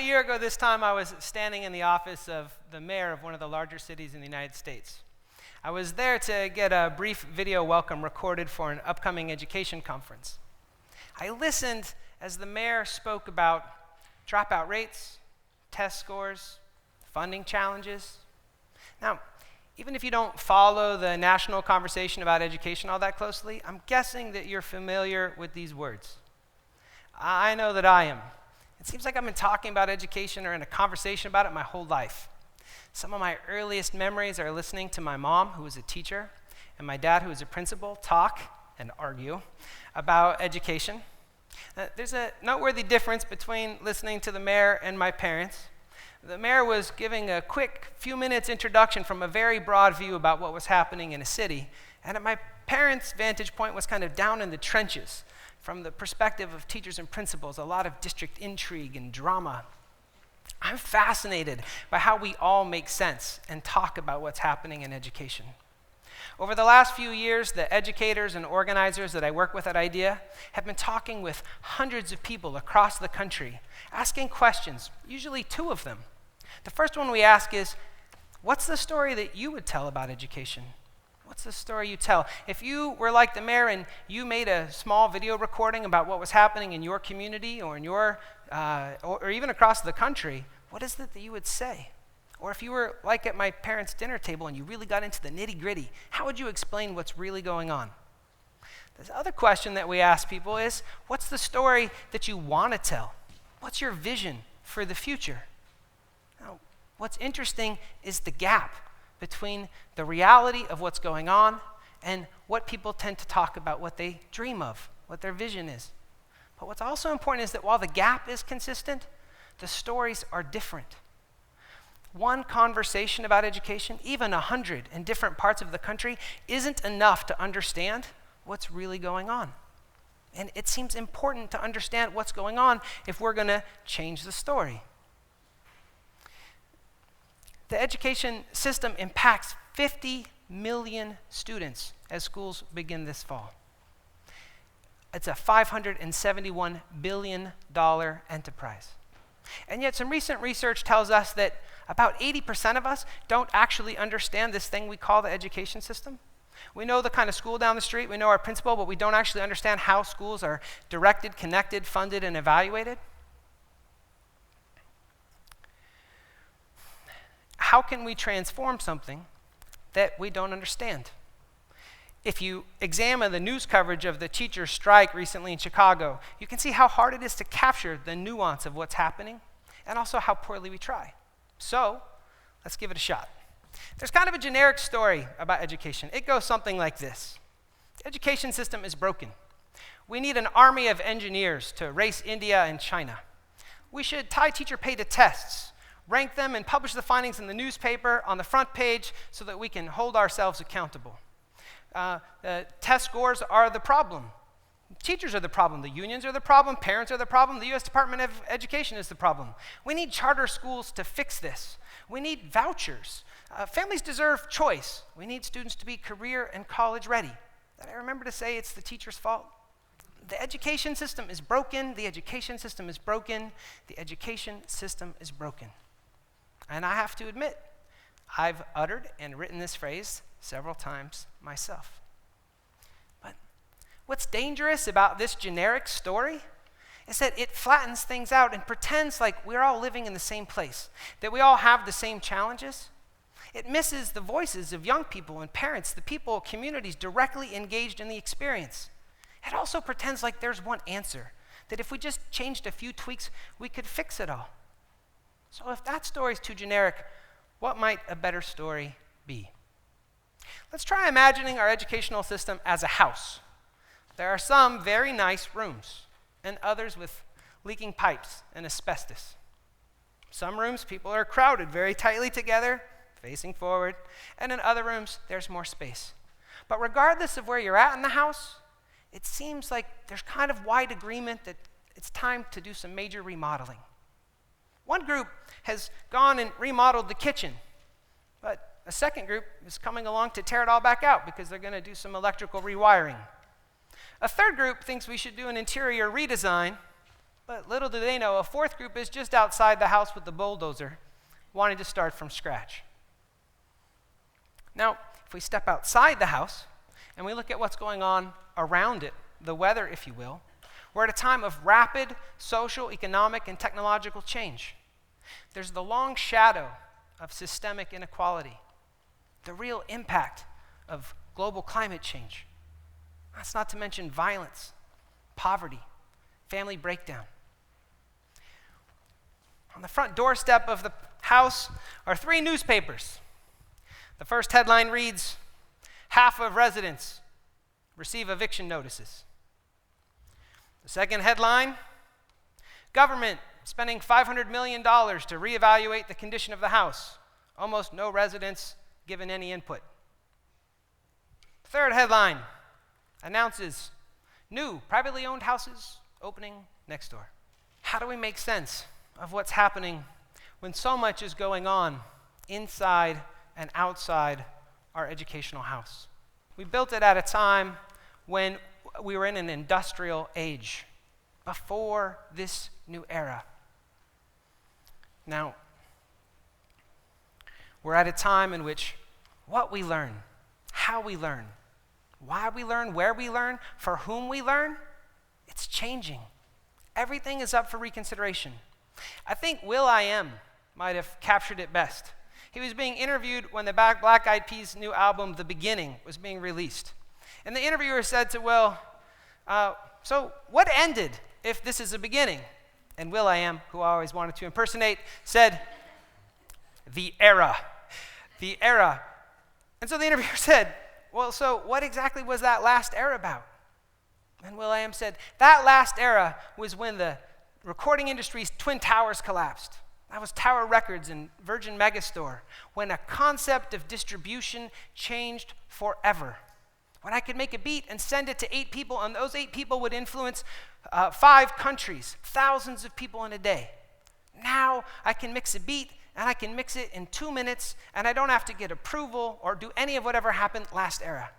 year ago this time, I was standing in the office of the mayor of one of the larger cities in the United States. I was there to get a brief video welcome recorded for an upcoming education conference. I listened as the mayor spoke about dropout rates, test scores, funding challenges. Now, even if you don't follow the national conversation about education all that closely, I'm guessing that you're familiar with these words. I know that I am. It seems like I've been talking about education or in a conversation about it my whole life. Some of my earliest memories are listening to my mom, who was a teacher, and my dad, who was a principal, talk and argue about education. There's a noteworthy difference between listening to the mayor and my parents. The mayor was giving a quick few minutes introduction from a very broad view about what was happening in a city, and my parents' vantage point was kind of down in the trenches from the perspective of teachers and principals, a lot of district intrigue and drama. I'm fascinated by how we all make sense and talk about what's happening in education. Over the last few years, the educators and organizers that I work with at IDEA have been talking with hundreds of people across the country, asking questions, usually two of them. The first one we ask is, what's the story that you would tell about education? What's the story you tell? If you were like the mayor and you made a small video recording about what was happening in your community or in your, or even across the country, what is it that you would say? Or if you were like at my parents' dinner table and you really got into the nitty-gritty, how would you explain what's really going on? The other question that we ask people is, what's the story that you want to tell? What's your vision for the future? Now, what's interesting is the gap between the reality of what's going on and what people tend to talk about, what they dream of, what their vision is. But what's also important is that while the gap is consistent, the stories are different. One conversation about education, even 100 in different parts of the country, isn't enough to understand what's really going on. And it seems important to understand what's going on if we're going to change the story. The education system impacts 50 million students as schools begin this fall. It's a $571 billion enterprise. And yet some recent research tells us that about 80% of us don't actually understand this thing we call the education system. We know the kind of school down the street, we know our principal, but we don't actually understand how schools are directed, connected, funded, and evaluated. How can we transform something that we don't understand? If you examine the news coverage of the teachers' strike recently in Chicago, you can see how hard it is to capture the nuance of what's happening and also how poorly we try. So, let's give it a shot. There's kind of a generic story about education. It goes something like this. The education system is broken. We need an army of engineers to race India and China. We should tie teacher pay to tests, rank them, and publish the findings in the newspaper on the front page so that we can hold ourselves accountable. Test scores are the problem. Teachers are the problem. The unions are the problem. Parents are the problem. The U.S. Department of Education is the problem. We need charter schools to fix this. We need vouchers. Families deserve choice. We need students to be career and college ready. Did I remember to say it's the teacher's fault? The education system is broken. The education system is broken. The education system is broken. And I have to admit, I've uttered and written this phrase several times myself. But what's dangerous about this generic story is that it flattens things out and pretends like we're all living in the same place, that we all have the same challenges. It misses the voices of young people and parents, the people, communities directly engaged in the experience. It also pretends like there's one answer, that if we just changed a few tweaks, we could fix it all. So if that story is too generic, what might a better story be? Let's try imagining our educational system as a house. There are some very nice rooms, and others with leaking pipes and asbestos. Some rooms, people are crowded very tightly together, facing forward, and in other rooms, there's more space. But regardless of where you're at in the house, it seems like there's kind of wide agreement that it's time to do some major remodeling. One group has gone and remodeled the kitchen, but a second group is coming along to tear it all back out because they're going to do some electrical rewiring. A third group thinks we should do an interior redesign, But little do they know, a fourth group is just outside the house with the bulldozer, wanting to start from scratch. Now, if we step outside the house and we look at what's going on around it, the weather, if you will, we're at a time of rapid social, economic, and technological change. There's the long shadow of systemic inequality, the real impact of global climate change. That's not to mention violence, poverty, family breakdown. On the front doorstep of the house are 3 newspapers. The first headline reads, "Half of residents receive eviction notices." The second headline, "Government spending $500 million to reevaluate the condition of the house. Almost no residents given any input." The third headline announces, "New privately owned houses opening next door." How do we make sense of what's happening when so much is going on inside and outside our educational house? We built it at a time when we were in an industrial age, before this new era. Now, we're at a time in which what we learn, how we learn, why we learn, where we learn, for whom we learn, it's changing. Everything is up for reconsideration. I think will.i.am might have captured it best. He was being interviewed when the Black Eyed Peas' new album, The Beginning, was being released. And the interviewer said to Will, "So what ended if this is a beginning?" And will.i.am, who I always wanted to impersonate, said, "The era. The era." And so the interviewer said, "Well, so what exactly was that last era about?" And will.i.am said, "That last era was when the recording industry's twin towers collapsed. That was Tower Records and Virgin Megastore, when a concept of distribution changed forever. When I could make a beat and send it to 8 people, and those 8 people would influence 5 countries, thousands of people in a day. Now I can mix a beat, and I can mix it in 2 minutes, and I don't have to get approval or do any of whatever happened last era.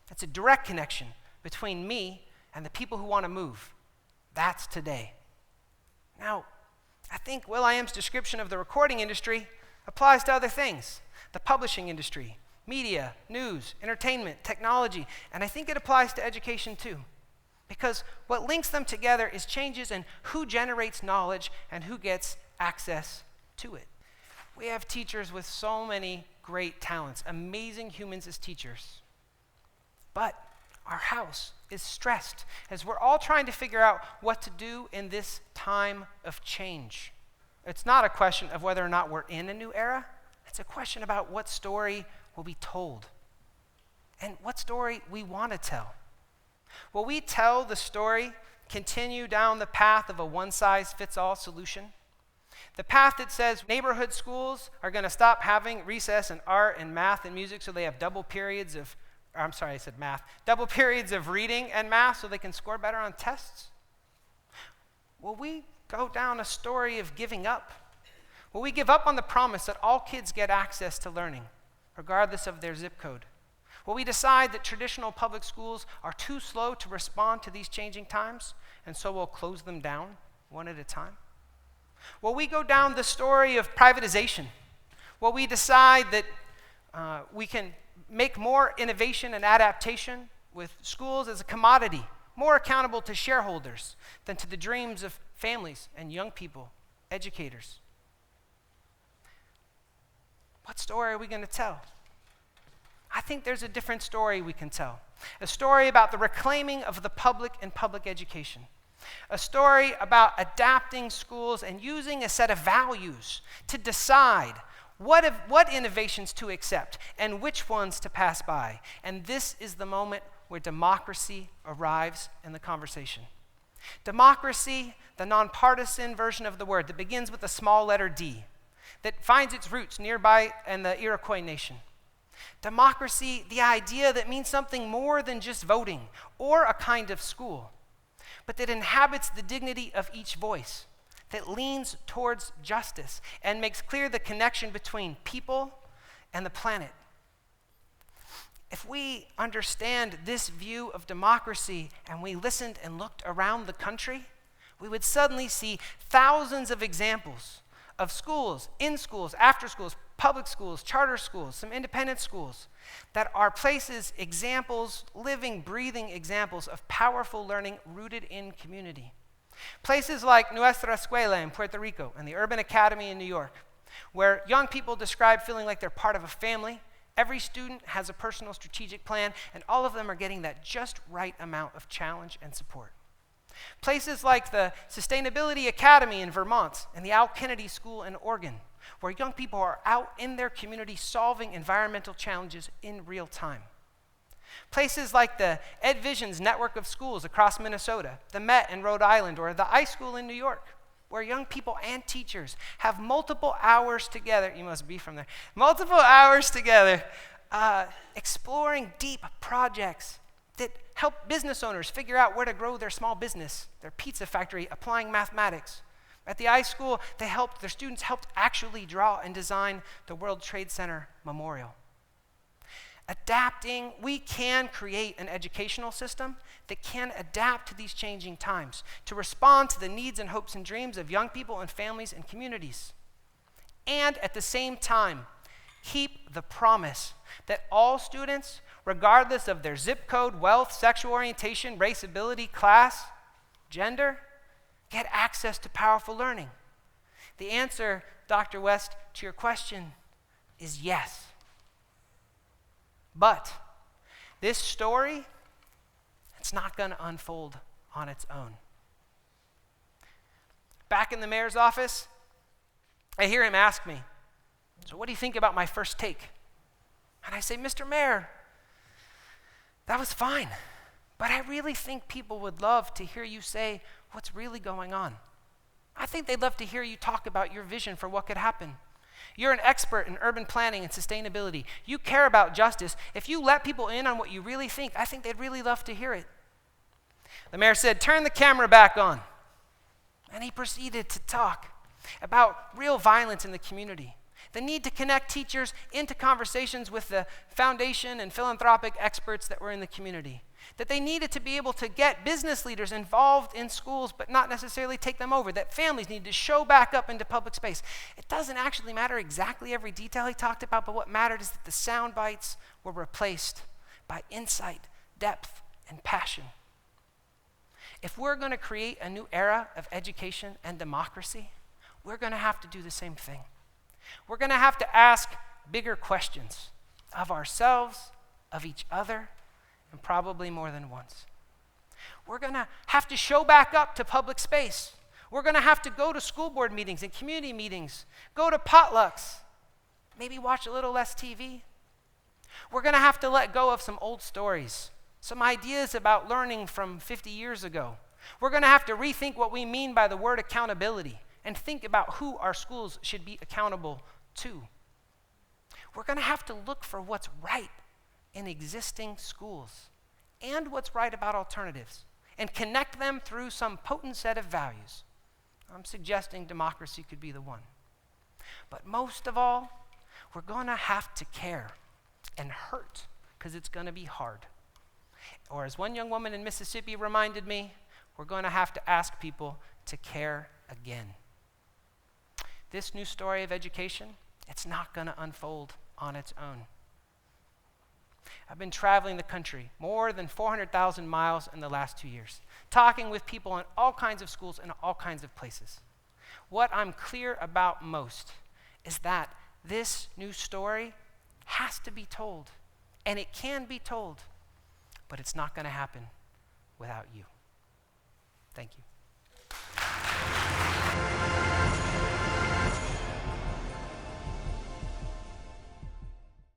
It's a direct connection between me and the people who want to move. That's today." Now, I think will.i.am's description of the recording industry applies to other things. The publishing industry, media, news, entertainment, technology, and I think it applies to education too. Because what links them together is changes in who generates knowledge and who gets access to it. We have teachers with so many great talents, amazing humans as teachers. But our house is stressed as we're all trying to figure out what to do in this time of change. It's not a question of whether or not we're in a new era. It's a question about what story will be told and what story we want to tell. Will we tell the story, continue down the path of a one-size-fits-all solution? The path that says neighborhood schools are going to stop having recess in art and math and music so they have double periods of reading and math so they can score better on tests? Will we go down a story of giving up? Will we give up on the promise that all kids get access to learning, regardless of their zip code? Will we decide that traditional public schools are too slow to respond to these changing times, and so we'll close them down one at a time? Will we go down the story of privatization? Will we decide that we can make more innovation and adaptation with schools as a commodity, more accountable to shareholders than to the dreams of families and young people, educators? What story are we going to tell? I think there's a different story we can tell. A story about the reclaiming of the public and public education. A story about adapting schools and using a set of values to decide what innovations to accept and which ones to pass by. And this is the moment where democracy arrives in the conversation. Democracy, the nonpartisan version of the word that begins with a small letter D, that finds its roots nearby in the Iroquois nation. Democracy, the idea that means something more than just voting or a kind of school, but that inhabits the dignity of each voice, that leans towards justice and makes clear the connection between people and the planet. If we understand this view of democracy and we listened and looked around the country, we would suddenly see thousands of examples of schools, in schools, after schools, public schools, charter schools, some independent schools, that are places, examples, living, breathing examples of powerful learning rooted in community. Places like Nuestra Escuela in Puerto Rico and the Urban Academy in New York, where young people describe feeling like they're part of a family. Every student has a personal strategic plan, and all of them are getting that just right amount of challenge and support. Places like the Sustainability Academy in Vermont and the Al Kennedy School in Oregon, where young people are out in their community solving environmental challenges in real time. Places like the EdVisions network of schools across Minnesota, the Met in Rhode Island, or the iSchool in New York, where young people and teachers have multiple hours together, you must be from there, multiple hours together exploring deep projects that help business owners figure out where to grow their small business, their pizza factory, applying mathematics. At the iSchool, their students helped actually draw and design the World Trade Center Memorial. Adapting, we can create an educational system that can adapt to these changing times, to respond to the needs and hopes and dreams of young people and families and communities. And at the same time, keep the promise that all students, regardless of their zip code, wealth, sexual orientation, race, ability, class, gender, get access to powerful learning. The answer, Dr. West, to your question is yes. But this story, it's not going to unfold on its own. Back in the mayor's office, I hear him ask me, "So what do you think about my first take?" And I say, "Mr. Mayor, that was fine, but I really think people would love to hear you say what's really going on. I think they'd love to hear you talk about your vision for what could happen. You're an expert in urban planning and sustainability. You care about justice. If you let people in on what you really think, I think they'd really love to hear it." The mayor said, "Turn the camera back on." And he proceeded to talk about real violence in the community, the need to connect teachers into conversations with the foundation and philanthropic experts that were in the community, that they needed to be able to get business leaders involved in schools but not necessarily take them over, that families need to show back up into public space. It doesn't actually matter exactly every detail he talked about, but what mattered is that the sound bites were replaced by insight, depth, and passion. If we're going to create a new era of education and democracy, we're going to have to do the same thing. We're going to have to ask bigger questions of ourselves, of each other, and probably more than once. We're going to have to show back up to public space. We're going to have to go to school board meetings and community meetings, go to potlucks, maybe watch a little less TV. We're going to have to let go of some old stories, some ideas about learning from 50 years ago. We're going to have to rethink what we mean by the word accountability and think about who our schools should be accountable to. We're going to have to look for what's right in existing schools and what's right about alternatives and connect them through some potent set of values. I'm suggesting democracy could be the one. But most of all, we're going to have to care and hurt because it's going to be hard. Or as one young woman in Mississippi reminded me, we're going to have to ask people to care again. This new story of education, it's not going to unfold on its own. I've been traveling the country more than 400,000 miles in the last 2 years, talking with people in all kinds of schools and all kinds of places. What I'm clear about most is that this new story has to be told, and it can be told, but it's not going to happen without you. Thank you.